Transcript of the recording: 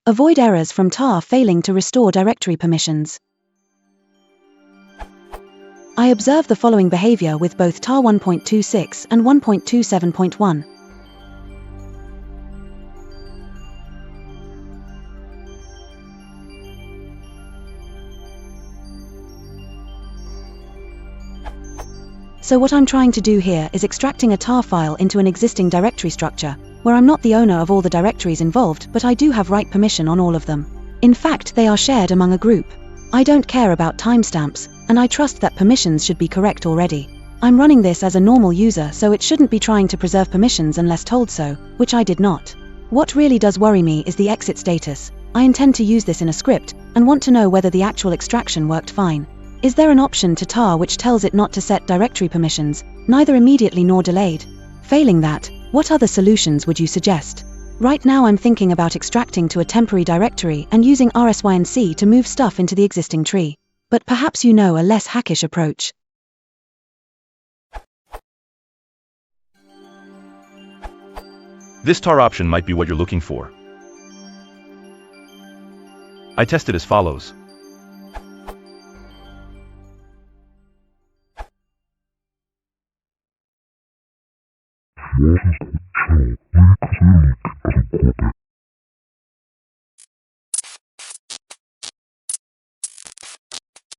Avoid errors from tar failing to restore directory permissions. I observe the following behavior with both tar 1.26 and 1.27.1. So what I'm trying to do here is extracting a tar file into an existing directory structure, where I'm not the owner of all the directories involved, but I do have write permission on all of them. In fact, they are shared among a group. I don't care about timestamps, and I trust that permissions should be correct already. I'm running this as a normal user, so it shouldn't be trying to preserve permissions unless told so, which I did not. What really does worry me is the exit status. I intend to use this in a script, and want to know whether the actual extraction worked fine. Is there an option to tar which tells it not to set directory permissions, neither immediately nor delayed? Failing that, what other solutions would you suggest? Right now I'm thinking about extracting to a temporary directory and using rsync to move stuff into the existing tree. But perhaps you know a less hackish approach. This tar option might be what you're looking for. I test it as follows. What is the channel? Link is a link as a copy.